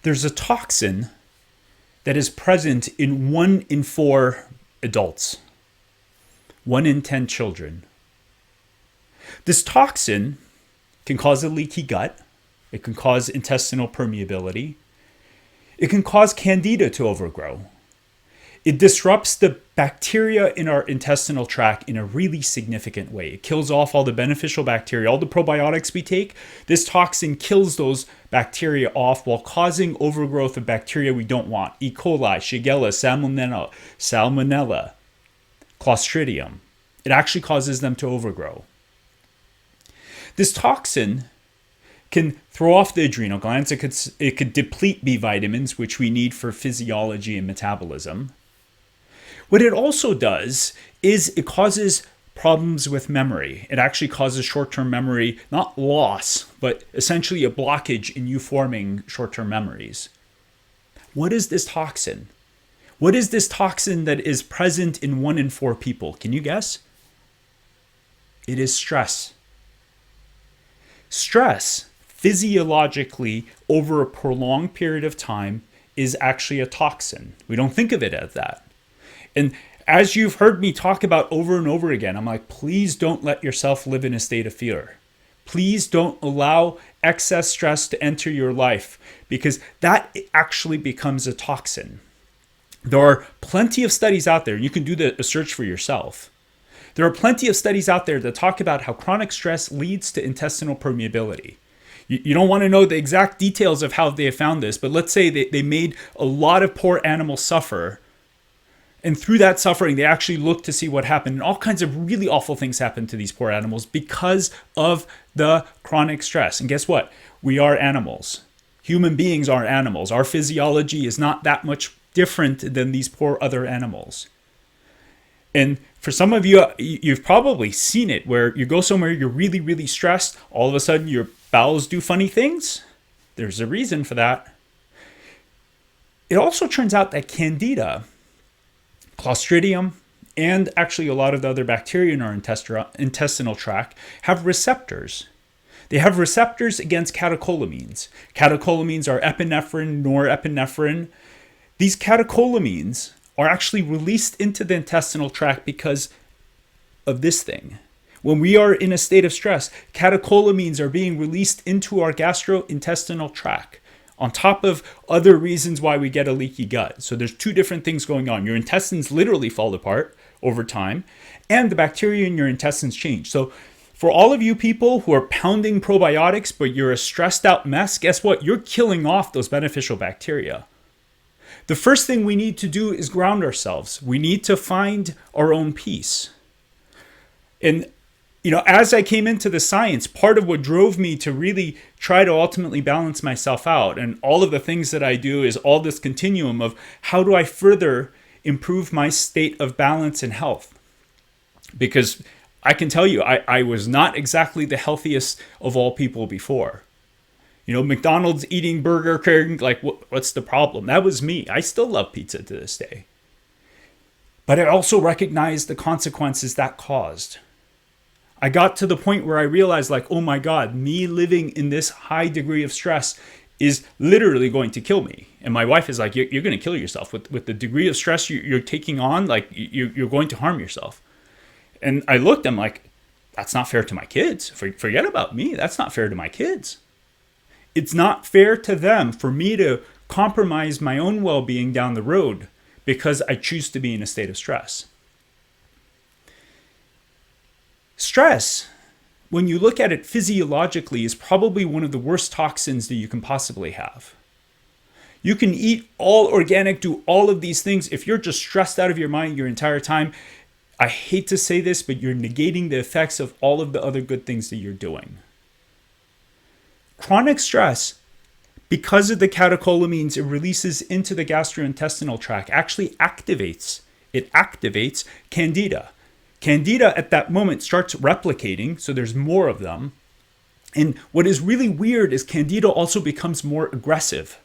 There's a toxin that is present in 1 in 4 adults, 1 in 10 children. This toxin can cause a leaky gut. It can cause intestinal permeability. It can cause candida to overgrow. It disrupts the bacteria in our intestinal tract in a really significant way. It kills off all the beneficial bacteria, all the probiotics we take. This toxin kills those bacteria off while causing overgrowth of bacteria we don't want. E. coli, Shigella, Salmonella, Clostridium. It actually causes them to overgrow. This toxin can throw off the adrenal glands. It could deplete B vitamins, which we need for physiology and metabolism. What it also does is it causes problems with memory. It actually causes short-term memory, not loss, but essentially a blockage in you forming short-term memories. What is this toxin? What is this toxin that is present in 1 in 4 people? Can you guess? It is stress. Stress, physiologically, over a prolonged period of time, is actually a toxin. We don't think of it as that. And as you've heard me talk about over and over again, I'm like, please don't let yourself live in a state of fear. Please don't allow excess stress to enter your life, because that actually becomes a toxin. There are plenty of studies out there, and you can do the search for yourself. There are plenty of studies out there that talk about how chronic stress leads to intestinal permeability. You don't want to know the exact details of how they have found this, but let's say they made a lot of poor animals suffer. And through that suffering, they actually looked to see what happened. And all kinds of really awful things happened to these poor animals because of the chronic stress. And guess what? We are animals. Human beings are animals. Our physiology is not that much different than these poor other animals. And for some of you, you've probably seen it where you go somewhere, you're really, really stressed. All of a sudden, your bowels do funny things. There's a reason for that. It also turns out that candida, Clostridium, and actually a lot of the other bacteria in our intestinal tract have receptors. They have receptors against catecholamines. Catecholamines are epinephrine, norepinephrine. These catecholamines are actually released into the intestinal tract because of this thing. When we are in a state of stress, catecholamines are being released into our gastrointestinal tract, on top of other reasons why we get a leaky gut. So there's 2 different things going on. Your intestines literally fall apart over time, and the bacteria in your intestines change. So for all of you people who are pounding probiotics, but you're a stressed out mess, guess what? You're killing off those beneficial bacteria. The first thing we need to do is ground ourselves. We need to find our own peace. And as I came into the science, part of what drove me to really try to ultimately balance myself out, and all of the things that I do is all this continuum of how do I further improve my state of balance and health? Because I can tell you, I was not exactly the healthiest of all people before. McDonald's, eating Burger King, like what's the problem? That was me. I still love pizza to this day. But I also recognized the consequences that caused. I got to the point where I realized, oh my God, me living in this high degree of stress is literally going to kill me. And my wife is like, you're going to kill yourself with the degree of stress you're taking on. You're going to harm yourself. And I looked, I'm like, that's not fair to my kids. Forget about me. That's not fair to my kids. It's not fair to them for me to compromise my own well-being down the road because I choose to be in a state of stress. Stress, when you look at it physiologically, is probably one of the worst toxins that you can possibly have. You can eat all organic, do all of these things. If you're just stressed out of your mind your entire time, I hate to say this, but you're negating the effects of all of the other good things that you're doing. Chronic stress, because of the catecholamines it releases into the gastrointestinal tract, actually activates candida. Candida at that moment starts replicating, so there's more of them. And what is really weird is candida also becomes more aggressive.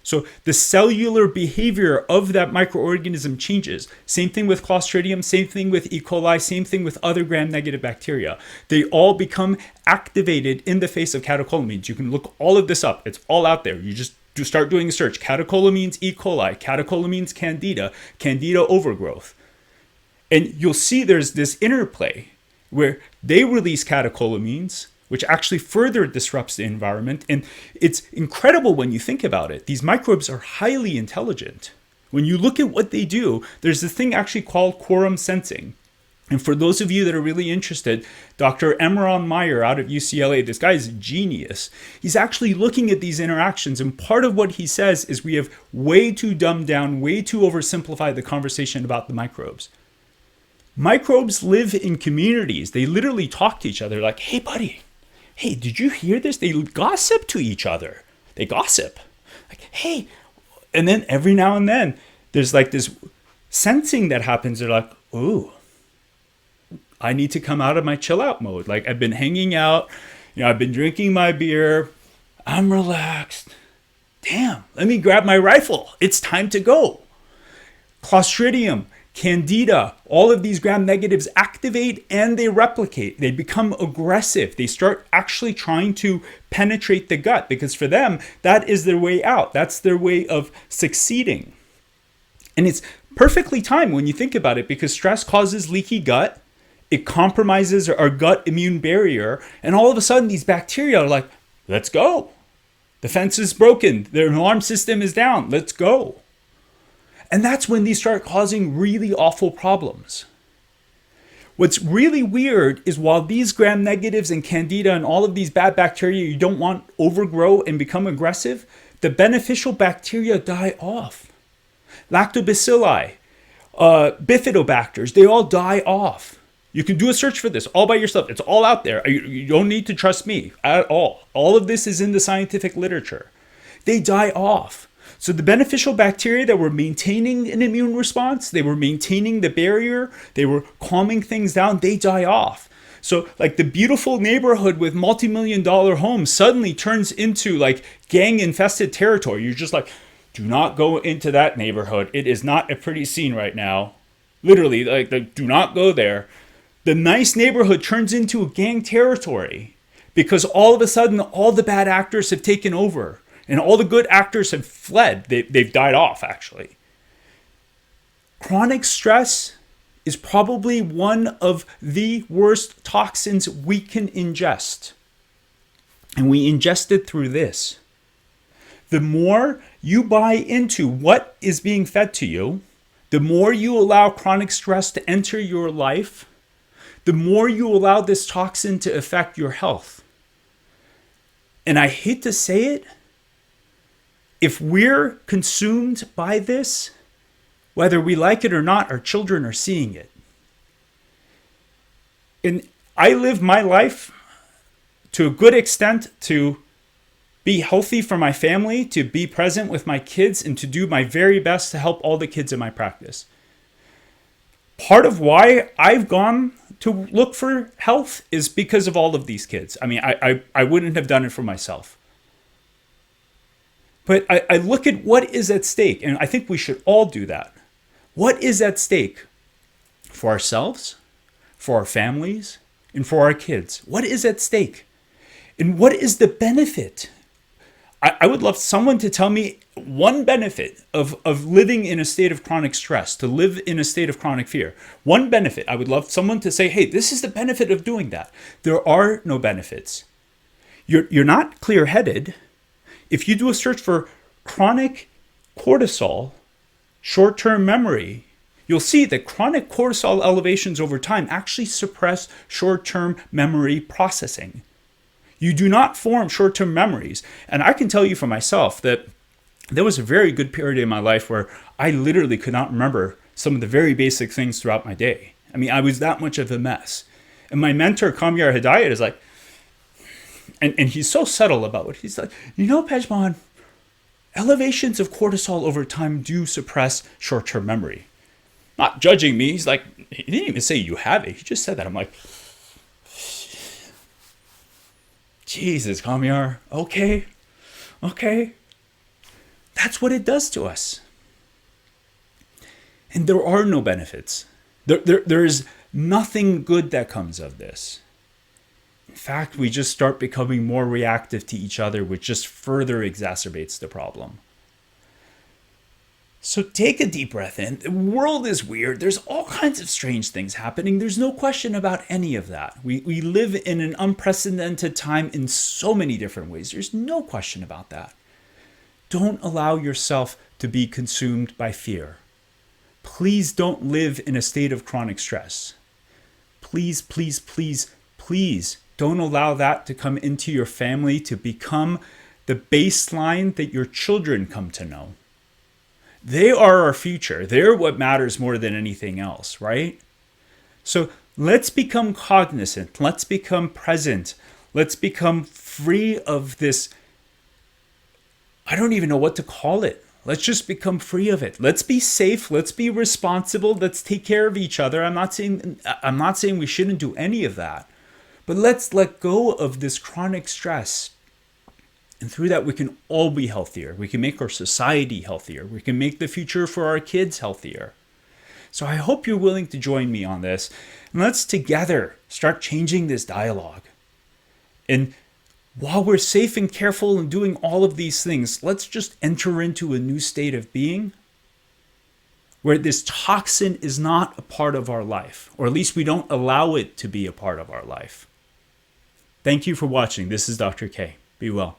So the cellular behavior of that microorganism changes. Same thing with Clostridium, same thing with E. coli, same thing with other gram-negative bacteria. They all become activated in the face of catecholamines. You can look all of this up. It's all out there. You just start doing a search. Catecholamines E. coli, catecholamines candida, candida overgrowth. And you'll see there's this interplay where they release catecholamines, which actually further disrupts the environment. And it's incredible when you think about it. These microbes are highly intelligent. When you look at what they do, there's this thing actually called quorum sensing. And for those of you that are really interested, Dr. Emron Meyer out of UCLA, this guy is a genius. He's actually looking at these interactions. And part of what he says is we have way too dumbed down, way too oversimplified the conversation about the microbes. Microbes live in communities. They literally talk to each other like, hey, buddy, hey, did you hear this? They gossip to each other. They gossip. Like, hey. And then every now and then, there's like this sensing that happens. They're like, ooh, I need to come out of my chill out mode. Like I've been hanging out, I've been drinking my beer. I'm relaxed. Damn, let me grab my rifle. It's time to go. Clostridium, Candida, all of these gram negatives activate and they replicate. They become aggressive. They start actually trying to penetrate the gut because for them, that is their way out. That's their way of succeeding. And it's perfectly timed when you think about it because stress causes leaky gut. It compromises our gut immune barrier. And all of a sudden, these bacteria are like, let's go. The fence is broken. Their alarm system is down. Let's go. And that's when these start causing really awful problems. What's really weird is while these gram negatives and candida and all of these bad bacteria you don't want overgrow and become aggressive, the beneficial bacteria die off. Lactobacilli, bifidobacters, they all die off. You can do a search for this all by yourself. It's all out there. You don't need to trust me at all. All of this is in the scientific literature. They die off. So the beneficial bacteria that were maintaining an immune response, they were maintaining the barrier, they were calming things down, they die off. So like the beautiful neighborhood with multi-million-dollar homes suddenly turns into like gang-infested territory. You're just like, do not go into that neighborhood. It is not a pretty scene right now. Literally, do not go there. The nice neighborhood turns into a gang territory because all of a sudden, all the bad actors have taken over. And all the good actors have fled. They've died off, actually. Chronic stress is probably one of the worst toxins we can ingest. And we ingest it through this. The more you buy into what is being fed to you, the more you allow chronic stress to enter your life, the more you allow this toxin to affect your health. And I hate to say it, if we're consumed by this, whether we like it or not, our children are seeing it. And I live my life to a good extent to be healthy for my family, to be present with my kids, and to do my very best to help all the kids in my practice. Part of why I've gone to look for health is because of all of these kids. I mean, I wouldn't have done it for myself. But I look at what is at stake, and I think we should all do that. What is at stake for ourselves, for our families, and for our kids? What is at stake? And what is the benefit? I would love someone to tell me one benefit of living in a state of chronic stress, to live in a state of chronic fear. One benefit. I would love someone to say, hey, this is the benefit of doing that. There are no benefits. You're not clear-headed. If you do a search for chronic cortisol, short-term memory, you'll see that chronic cortisol elevations over time actually suppress short-term memory processing. You do not form short-term memories. And I can tell you for myself that there was a very good period in my life where I literally could not remember some of the very basic things throughout my day. I mean, I was that much of a mess. And my mentor, Kamyar Hidayat, is like, and he's so subtle about it. He's like, Pejman, elevations of cortisol over time do suppress short-term memory. Not judging me. He's like, he didn't even say you have it. He just said that. I'm like, Jesus, Kamyar. Okay. That's what it does to us. And there are no benefits. There is nothing good that comes of this. In fact, we just start becoming more reactive to each other, which just further exacerbates the problem. So take a deep breath in. The world is weird. There's all kinds of strange things happening. There's no question about any of that. We live in an unprecedented time in so many different ways. There's no question about that. Don't allow yourself to be consumed by fear. Please don't live in a state of chronic stress. Please, please, please, please don't allow that to come into your family, to become the baseline that your children come to know. They are our future. They're what matters more than anything else, right? So let's become cognizant. Let's become present. Let's become free of this. I don't even know what to call it. Let's just become free of it. Let's be safe. Let's be responsible. Let's take care of each other. I'm not saying we shouldn't do any of that. But let's let go of this chronic stress. And through that, we can all be healthier. We can make our society healthier. We can make the future for our kids healthier. So I hope you're willing to join me on this. And let's together start changing this dialogue. And while we're safe and careful and doing all of these things, let's just enter into a new state of being where this toxin is not a part of our life, or at least we don't allow it to be a part of our life. Thank you for watching. This is Dr. K. Be well.